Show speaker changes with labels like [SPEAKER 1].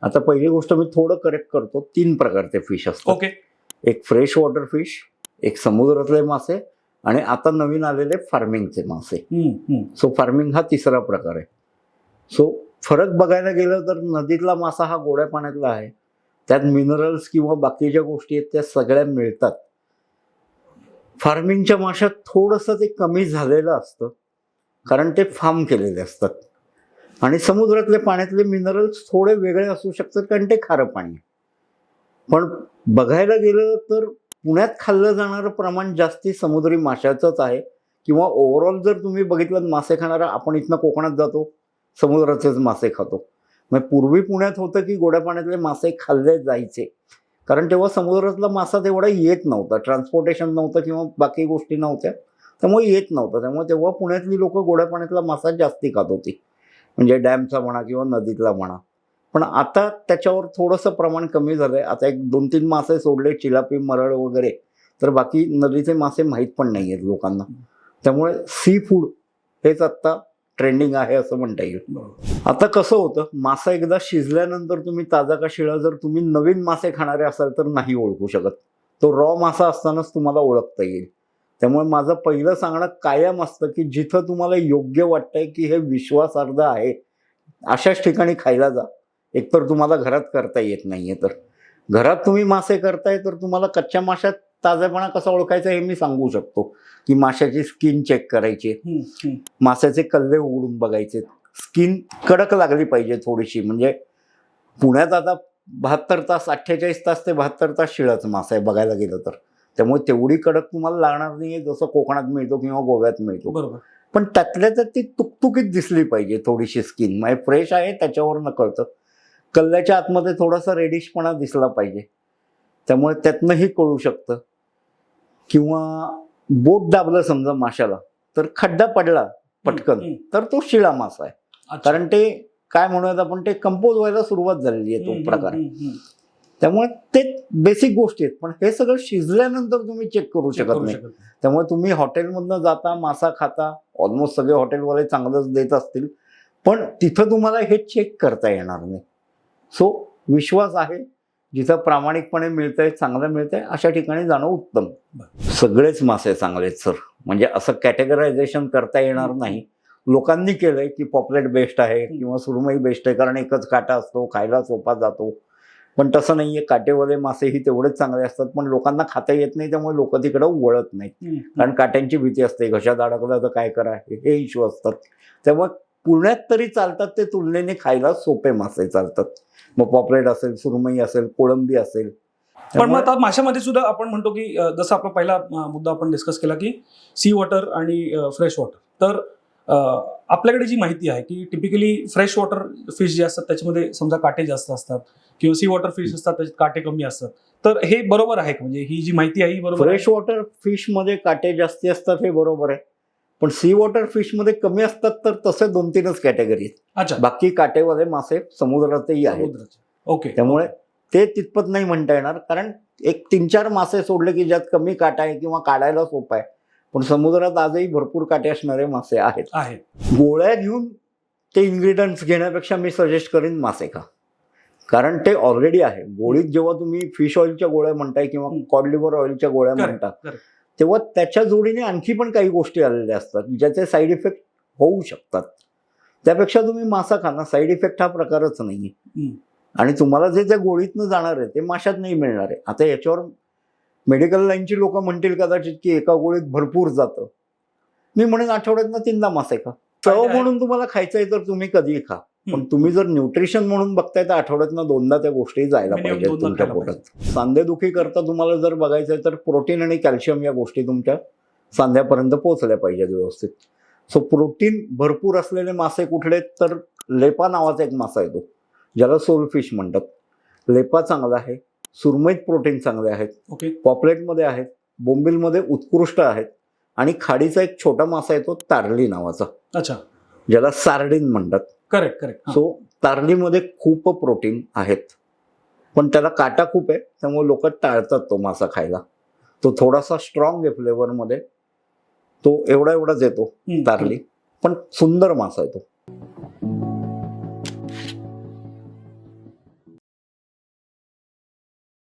[SPEAKER 1] आता पहिली गोष्ट मी थोडं करेक्ट करतो, 3 प्रकारचे फिश असतात.
[SPEAKER 2] ओके.
[SPEAKER 1] एक फ्रेश वॉटर फिश, एक समुद्रातले मासे आणि आता नवीन आलेले फार्मिंगचे मासे. सो फार्मिंग हा तिसरा प्रकार आहे. सो फरक बघायला गेलं तर नदीतला मासा हा गोड्या पाण्यातला आहे. त्यात मिनरल्स किंवा बाकीच्या गोष्टी आहेत त्या सगळ्या मिळतात. फार्मिंगच्या माशात थोडंसं ते कमी झालेलं असतं कारण ते फार्म केलेले असतात. आणि समुद्रातले पाण्यातले मिनरल्स थोडे वेगळे असू शकतात कारण ते खारं पाणी आहे. पण बघायला गेलं तर पुण्यात खाल्लं जाणारं प्रमाण जास्ती समुद्री माशाचंच आहे. किंवा ओव्हरऑल जर तुम्ही बघितलं मासे खाणारा, आपण इथनं कोकणात जातो समुद्राचेच मासे खातो. मग पूर्वी पुण्यात होतं की गोड्या पाण्यातले मासे खाल्ले जायचे कारण तेव्हा समुद्रातला मासा तेवढा येत नव्हता, ट्रान्सपोर्टेशन नव्हतं किंवा बाकी गोष्टी नव्हत्या, त्यामुळे येत नव्हतं. त्यामुळे तेव्हा पुण्यातली लोक गोड्या पाण्यातला मासा जास्ती खात होती, म्हणजे डॅमचा म्हणा किंवा नदीतला म्हणा. पण आता त्याच्यावर थोडंसं प्रमाण कमी झालंय. आता एक 2-3 मासे सोडले, चिलापी, मरळ वगैरे, तर बाकी नदीचे मासे माहीत पण नाही आहेत लोकांना. त्यामुळे सी फूड हेच आत्ता ट्रेंडिंग आहे असं म्हणता येईल. आता कसं होतं, मासा एकदा शिजल्यानंतर तुम्ही ताजा का शिळा जर तुम्ही नवीन मासे खाणारे असाल तर नाही ओळखू शकत. तो रॉ मासा असतानाच तुम्हाला ओळखता येईल. त्यामुळे माझं पहिलं सांगणं कायम असतं की जिथं तुम्हाला योग्य वाटतंय की हे विश्वासार्ह आहे अशाच ठिकाणी खायला जा. एकतर तुम्हाला घरात करता येत नाहीये, तर घरात तुम्ही मासे करताय तर तुम्हाला कच्च्या माशात ताजेपणा कसा ओळखायचा हे मी सांगू शकतो. की माशाची स्किन चेक करायची, माशाचे कल्ले उघडून बघायचे, स्किन कडक लागली पाहिजे थोडीशी. म्हणजे पुण्यात आता 72 तास 48 तास ते 72 तास शिळाच मासा आहे बघायला गेलं तर. त्यामुळे तेवढी कडक तुम्हाला लागणार नाहीये जसं कोकणात मिळतो किंवा गोव्यात मिळतो.
[SPEAKER 2] बरोबर.
[SPEAKER 1] पण त्यातल्या त्यात ती तुकतुकीत दिसली पाहिजे थोडीशी स्किन. म्हणजे फ्रेश आहे त्याच्यावर न कळतं. कल्ल्याच्या आतमध्ये थोडासा रेडिशपणा दिसला पाहिजे, त्यामुळे त्यातनंही कळू शकतं. किंवा बोट दाबलं समजा माशाला तर खड्डा पडला पटकन तर तो शिळा मासा आहे. कारण ते काय म्हणूयात आपण, ते कंपोज व्हायला सुरुवात झालेली आहे तो प्रकार. त्यामुळे ते बेसिक गोष्टी आहेत. पण हे सगळं शिजल्यानंतर तुम्ही चेक करू शकत नाही. त्यामुळे तुम्ही हॉटेलमधनं जाता मासा खाता, ऑलमोस्ट सगळे हॉटेलवाले चांगलंच देत असतील, पण तिथं तुम्हाला हे चेक करता येणार नाही. सो विश्वास आहे, जिथं प्रामाणिकपणे मिळतंय, चांगलं मिळतंय अशा ठिकाणी जाणं उत्तम. सगळेच मासे चांगलेत सर, म्हणजे असं कॅटेगरायझेशन करता येणार नाही. लोकांनी केलंय की पॉपलेट बेस्ट आहे किंवा सुरमई बेस्ट आहे कारण एकच काटा असतो, खायला सोपा जातो. पण तसं नाहीये. काटेवाले मासेही तेवढेच चांगले असतात, पण लोकांना खाता येत नाही त्यामुळे लोक तिकडे वळत नाहीत. कारण काट्यांची भीती असते, घशात अडकलं तर काय करा हे इश्यू असतात. त्यामुळे पुण्यात तरी चालतात ते तुलनेने खायला सोपे मासे चालतात. मग पॉपलेट असेल, सुरमई असेल, कोळंबी असेल.
[SPEAKER 2] पण मग आता माशामध्ये सुद्धा आपण म्हणतो की जसं आपला पहिला मुद्दा आपण डिस्कस केला की सी वॉटर आणि फ्रेश वॉटर, तर आपल्याकडे जी माहिती आहे की टिपिकली फ्रेश वॉटर फिश जे असतात त्याच्यामध्ये समजा काटे जास्त असतात किंवा सी वॉटर फिश असतात त्याच्यात काटे कमी असतात, तर हे बरोबर आहे का? म्हणजे ही जी माहिती आहे ही बरोबर?
[SPEAKER 1] फ्रेश वॉटर फिश मध्ये काटे जास्ती असतात हे बरोबर आहे, पण सी वॉटर फिश मध्ये कमी असतात. तर तसे 2-3च कॅटेगरी आहेत.
[SPEAKER 2] अच्छा.
[SPEAKER 1] बाकी काटेवाले मासे समुद्रातही आहेत.
[SPEAKER 2] ओके.
[SPEAKER 1] त्यामुळे ते तितपत नाही म्हणता येणार, कारण एक 3-4 मासे सोडले की ज्यात कमी काटा आहे किंवा काढायला सोपा आहे. पण समुद्रात आजही भरपूर काटे असणारे मासे आहेत. गोळ्या घेऊन ते इन्ग्रेडियंट्स घेण्यापेक्षा मी सजेस्ट करीन मासे खा, कारण ते ऑलरेडी आहे. गोळीत जेव्हा तुम्ही फिश ऑइलच्या गोळ्या म्हणताय किंवा कॉड लिव्हर ऑइलच्या गोळ्या म्हणता तेव्हा त्याच्या जोडीने आणखी पण काही गोष्टी आलेल्या असतात ज्याचे साईड इफेक्ट होऊ शकतात. त्यापेक्षा तुम्ही मासा खा ना. साईड इफेक्ट हा प्रकारच नाहीये. आणि तुम्हाला जे त्या गोळीतनं जाणार आहे ते माशात नाही मिळणार आहे. आता याच्यावर मेडिकल लाईनची लोक म्हणतील कदाचित की एका गोळीत भरपूर जातं. मी म्हणेन आठवड्यातनं 3दा मासे खा. चव म्हणून तुम्हाला खायचं आहे तर तुम्ही कधीही खा, पण तुम्ही जर न्यूट्रिशन म्हणून बघताय तर आठवड्यातनं 2दा त्या गोष्टी जायला पाहिजेत तुमच्या पोटात. सांधेदुखी करता तुम्हाला जर बघायचंय तर प्रोटीन आणि कॅल्शियम या गोष्टी तुमच्या सांध्यापर्यंत पोहोचल्या पाहिजेत व्यवस्थित. सो प्रोटीन भरपूर असलेले मासे कुठले, तर लेपा नावाचा एक मासा येतो ज्याला सोलफिश म्हणतात. लेपा चांगला आहे. सुरमईत प्रोटीन चांगले आहेत. पॉपलेटमध्ये आहेत. बोंबिलमध्ये उत्कृष्ट आहेत. आणि खाडीचा एक छोटा मासा येतो तारली नावाचा.
[SPEAKER 2] अच्छा.
[SPEAKER 1] ज्याला सार्डिन म्हणतात.
[SPEAKER 2] करेक्ट.
[SPEAKER 1] सो तारलीमध्ये खूप प्रोटीन आहेत, पण त्याला काटा खूप आहे त्यामुळे लोक टाळतात तो मासा खायला. तो थोडासा स्ट्रॉंग आहे फ्लेवरमध्ये. तो एवढाच येतो तारली, पण सुंदर मासा आहे तो.